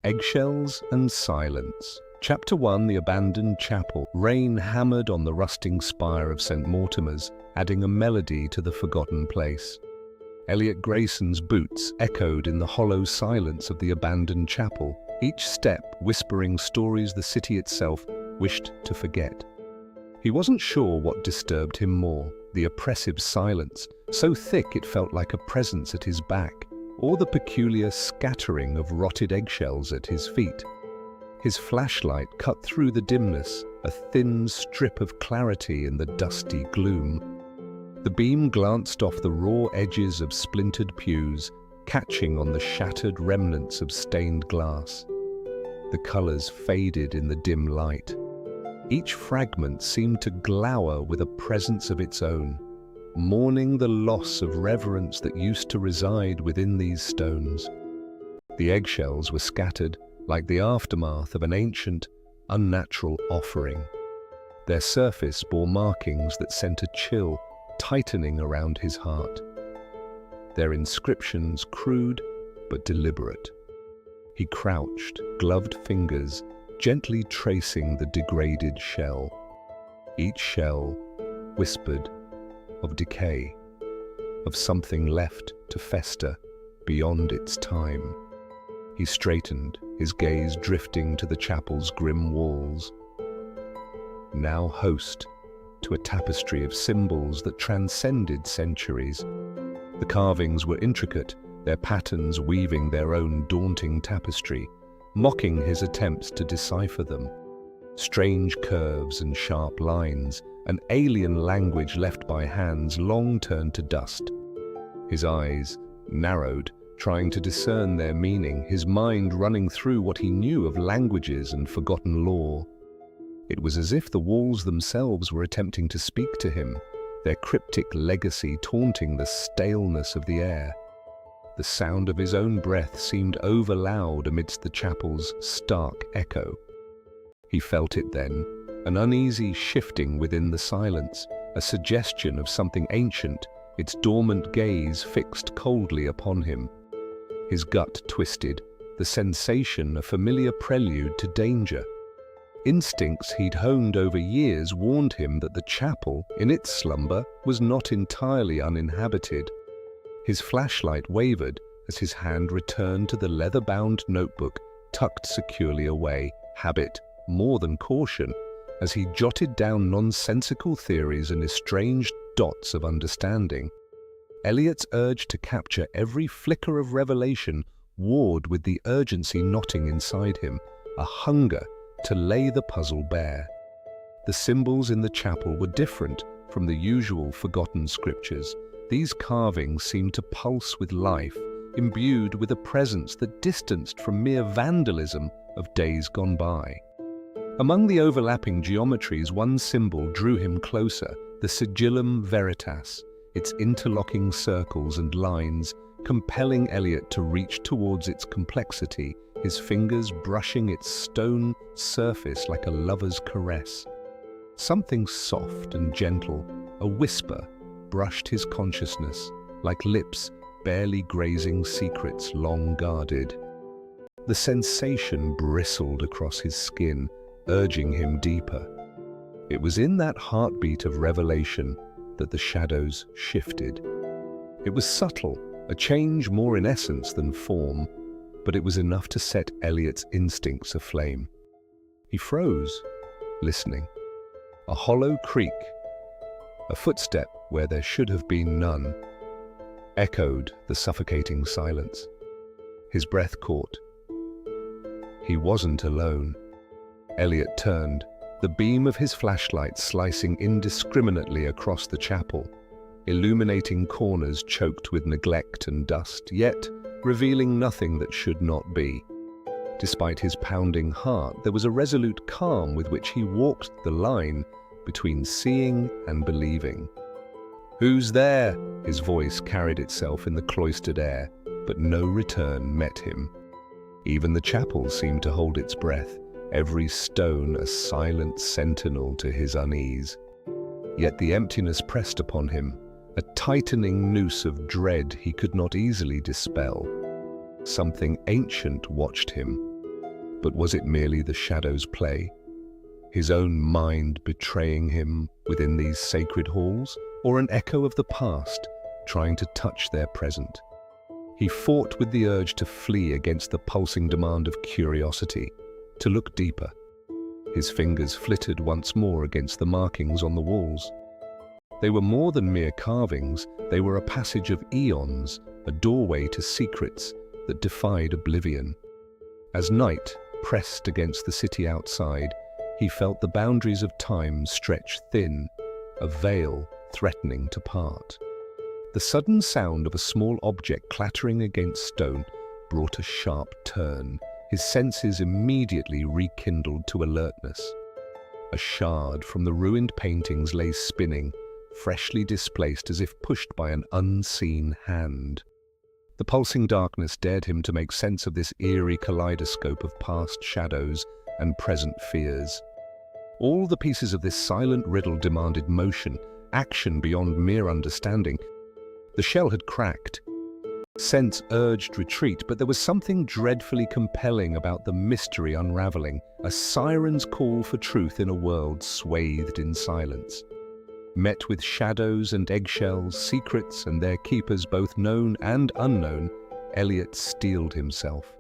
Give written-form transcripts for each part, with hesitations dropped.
Eggshells and Silence. Chapter 1: The Abandoned Chapel. Rain hammered on the rusting spire of St. Mortimer's, adding a melody to the forgotten place. Elliot Grayson's boots echoed in the hollow silence of the abandoned chapel, each step whispering stories the city itself wished to forget. He wasn't sure what disturbed him more, the oppressive silence, so thick it felt like a presence at his back, or the peculiar scattering of rotted eggshells at his feet. His flashlight cut through the dimness, a thin strip of clarity in the dusty gloom. The beam glanced off the raw edges of splintered pews, catching on the shattered remnants of stained glass. The colors faded in the dim light. Each fragment seemed to glower with a presence of its own, mourning the loss of reverence that used to reside within these stones. The eggshells were scattered like the aftermath of an ancient, unnatural offering. Their surface bore markings that sent a chill tightening around his heart. Their inscriptions crude but deliberate. He crouched, gloved fingers, gently tracing the degraded shell. Each shell whispered of decay, of something left to fester beyond its time. He straightened, his gaze drifting to the chapel's grim walls. Now host to a tapestry of symbols that transcended centuries. The carvings were intricate, their patterns weaving their own daunting tapestry, mocking his attempts to decipher them. Strange curves and sharp lines, an alien language left by hands long turned to dust. His eyes narrowed, trying to discern their meaning, his mind running through what he knew of languages and forgotten lore. It was as if the walls themselves were attempting to speak to him, their cryptic legacy taunting the staleness of the air. The sound of his own breath seemed overloud amidst the chapel's stark echo. He felt it then, an uneasy shifting within the silence, a suggestion of something ancient, its dormant gaze fixed coldly upon him. His gut twisted, the sensation a familiar prelude to danger. Instincts he'd honed over years warned him that the chapel, in its slumber, was not entirely uninhabited. His flashlight wavered as his hand returned to the leather-bound notebook tucked securely away, habit more than caution, as he jotted down nonsensical theories and estranged dots of understanding. Elliot's urge to capture every flicker of revelation warred with the urgency knotting inside him, a hunger to lay the puzzle bare. The symbols in the chapel were different from the usual forgotten scriptures. These carvings seemed to pulse with life, imbued with a presence that distanced from mere vandalism of days gone by. Among the overlapping geometries, one symbol drew him closer, the Sigillum Veritas, its interlocking circles and lines compelling Elliot to reach towards its complexity, his fingers brushing its stone surface like a lover's caress. Something soft and gentle, a whisper, brushed his consciousness, like lips barely grazing secrets long guarded. The sensation bristled across his skin, urging him deeper. It was in that heartbeat of revelation that the shadows shifted. It was subtle, a change more in essence than form, but it was enough to set Elliot's instincts aflame. He froze, listening. A hollow creak, a footstep where there should have been none, echoed the suffocating silence. His breath caught. He wasn't alone. Elliot turned, the beam of his flashlight slicing indiscriminately across the chapel, illuminating corners choked with neglect and dust, yet revealing nothing that should not be. Despite his pounding heart, there was a resolute calm with which he walked the line between seeing and believing. "Who's there?" His voice carried itself in the cloistered air, but no return met him. Even the chapel seemed to hold its breath, every stone a silent sentinel to his unease. Yet the emptiness pressed upon him, a tightening noose of dread he could not easily dispel. Something ancient watched him, But was it merely the shadow's play? His own mind betraying him within these sacred halls, or an echo of the past trying to touch their present? He fought with the urge to flee against the pulsing demand of curiosity, to look deeper. His fingers flitted once more against the markings on the walls. They were more than mere carvings, they were a passage of eons, a doorway to secrets that defied oblivion. As night pressed against the city outside, he felt the boundaries of time stretch thin, a veil threatening to part. The sudden sound of a small object clattering against stone brought a sharp turn. His senses immediately rekindled to alertness. A shard from the ruined paintings lay spinning, freshly displaced as if pushed by an unseen hand. The pulsing darkness dared him to make sense of this eerie kaleidoscope of past shadows and present fears. All the pieces of this silent riddle demanded motion, action beyond mere understanding. The shell had cracked. Sense urged retreat, but there was something dreadfully compelling about the mystery unraveling, a siren's call for truth in a world swathed in silence. Met with shadows and eggshells, secrets and their keepers both known and unknown, Elliot steeled himself.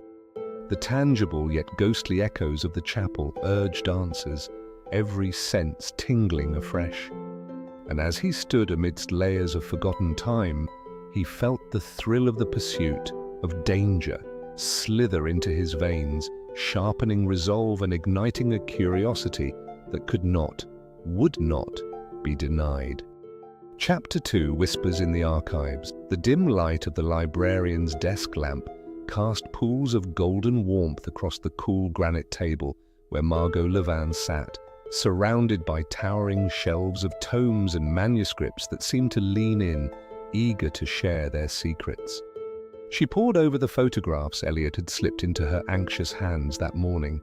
The tangible yet ghostly echoes of the chapel urged answers, every sense tingling afresh. And as he stood amidst layers of forgotten time, he felt the thrill of the pursuit, of danger, slither into his veins, sharpening resolve and igniting a curiosity that could not, would not, be denied. Chapter 2 whispers in the archives. The dim light of the librarian's desk lamp cast pools of golden warmth across the cool granite table where Margot Levan sat, surrounded by towering shelves of tomes and manuscripts that seemed to lean in, eager to share their secrets. She pored over the photographs Elliot had slipped into her anxious hands that morning.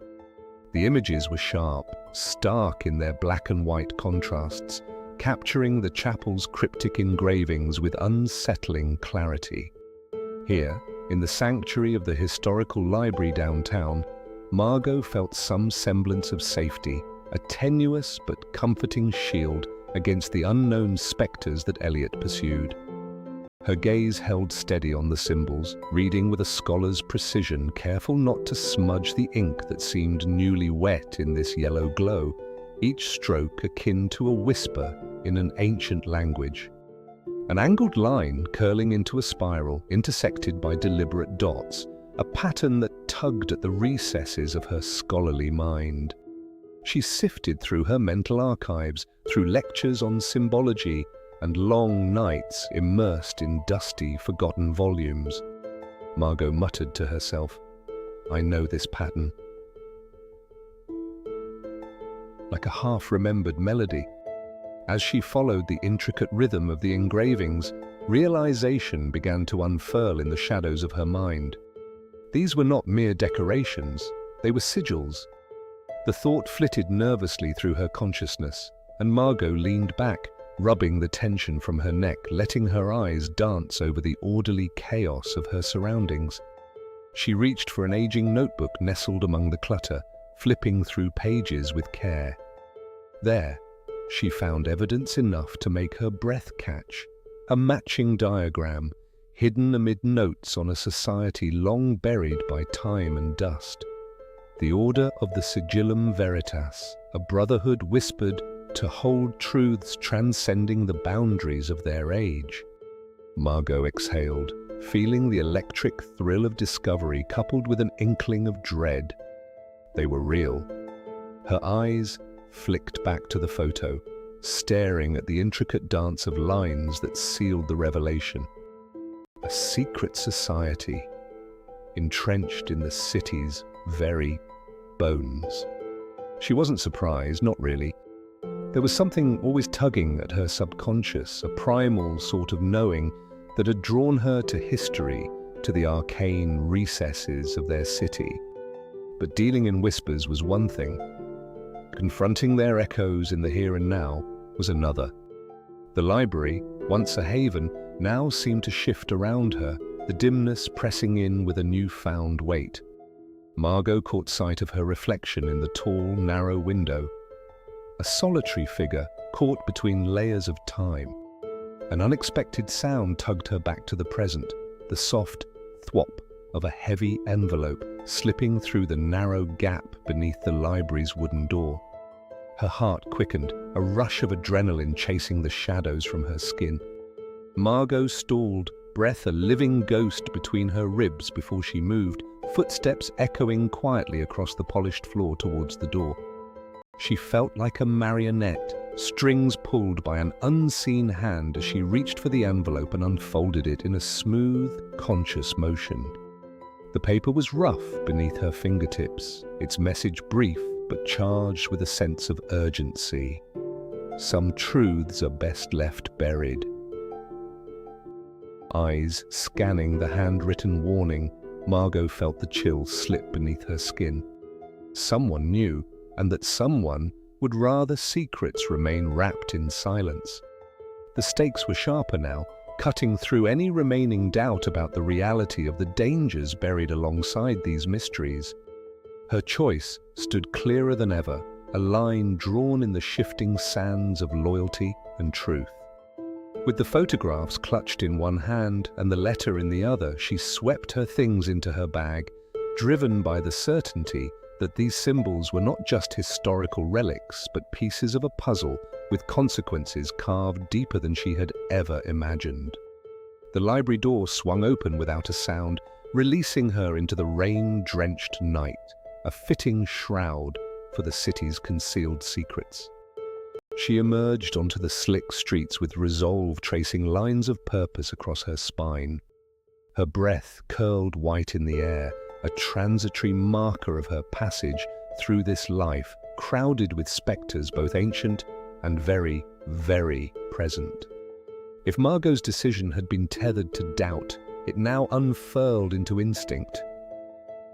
The images were sharp, stark in their black and white contrasts, capturing the chapel's cryptic engravings with unsettling clarity. Here, in the sanctuary of the historical library downtown, Margot felt some semblance of safety, a tenuous but comforting shield against the unknown specters that Elliot pursued. Her gaze held steady on the symbols, reading with a scholar's precision, careful not to smudge the ink that seemed newly wet in this yellow glow, each stroke akin to a whisper in an ancient language. An angled line curling into a spiral, intersected by deliberate dots, a pattern that tugged at the recesses of her scholarly mind. She sifted through her mental archives, through lectures on symbology, and long nights immersed in dusty, forgotten volumes. Margot muttered to herself, "I know this pattern." Like a half-remembered melody. As she followed the intricate rhythm of the engravings, realization began to unfurl in the shadows of her mind. These were not mere decorations, they were sigils. The thought flitted nervously through her consciousness, and Margot leaned back, rubbing the tension from her neck, letting her eyes dance over the orderly chaos of her surroundings. She reached for an aging notebook nestled among the clutter, flipping through pages with care. There, she found evidence enough to make her breath catch, a matching diagram, hidden amid notes on a society long buried by time and dust. The Order of the Sigillum Veritas, a brotherhood whispered to hold truths transcending the boundaries of their age. Margot exhaled, feeling the electric thrill of discovery coupled with an inkling of dread. They were real. Her eyes flicked back to the photo, staring at the intricate dance of lines that sealed the revelation. A secret society, entrenched in the city's very bones. She wasn't surprised, not really. There was something always tugging at her subconscious, a primal sort of knowing that had drawn her to history, to the arcane recesses of their city. But dealing in whispers was one thing. Confronting their echoes in the here and now was another. The library, once a haven, now seemed to shift around her, the dimness pressing in with a newfound weight. Margot caught sight of her reflection in the tall, narrow window. A solitary figure caught between layers of time. An unexpected sound tugged her back to the present, the soft thwop of a heavy envelope slipping through the narrow gap beneath the library's wooden door. Her heart quickened, a rush of adrenaline chasing the shadows from her skin. Margot stalled, breath a living ghost between her ribs before she moved, footsteps echoing quietly across the polished floor towards the door. She felt like a marionette, strings pulled by an unseen hand as she reached for the envelope and unfolded it in a smooth, conscious motion. The paper was rough beneath her fingertips, its message brief but charged with a sense of urgency. Some truths are best left buried. Eyes scanning the handwritten warning, Margot felt the chill slip beneath her skin. Someone knew, and that someone would rather secrets remain wrapped in silence. The stakes were sharper now, cutting through any remaining doubt about the reality of the dangers buried alongside these mysteries. Her choice stood clearer than ever, a line drawn in the shifting sands of loyalty and truth. With the photographs clutched in one hand and the letter in the other, she swept her things into her bag, driven by the certainty that these symbols were not just historical relics, but pieces of a puzzle with consequences carved deeper than she had ever imagined. The library door swung open without a sound, releasing her into the rain-drenched night, a fitting shroud for the city's concealed secrets. She emerged onto the slick streets with resolve tracing lines of purpose across her spine. Her breath curled white in the air, a transitory marker of her passage through this life, crowded with spectres both ancient and very, very present. If Margot's decision had been tethered to doubt, it now unfurled into instinct.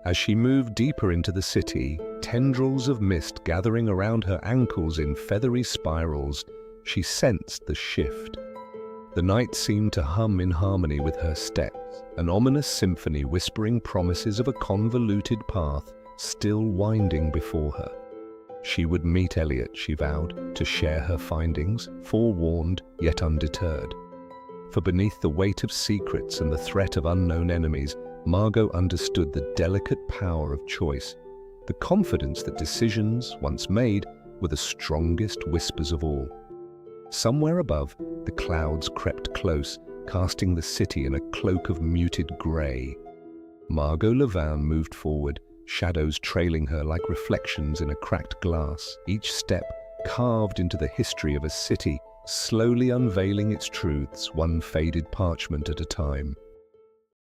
As she moved deeper into the city, tendrils of mist gathering around her ankles in feathery spirals, she sensed the shift. The night seemed to hum in harmony with her steps, an ominous symphony whispering promises of a convoluted path still winding before her. She would meet Elliot, she vowed, to share her findings, forewarned yet undeterred. For beneath the weight of secrets and the threat of unknown enemies, Margot understood the delicate power of choice, the confidence that decisions, once made, were the strongest whispers of all. Somewhere above, the clouds crept close, casting the city in a cloak of muted grey. Margot Levain moved forward, shadows trailing her like reflections in a cracked glass, each step carved into the history of a city, slowly unveiling its truths, one faded parchment at a time.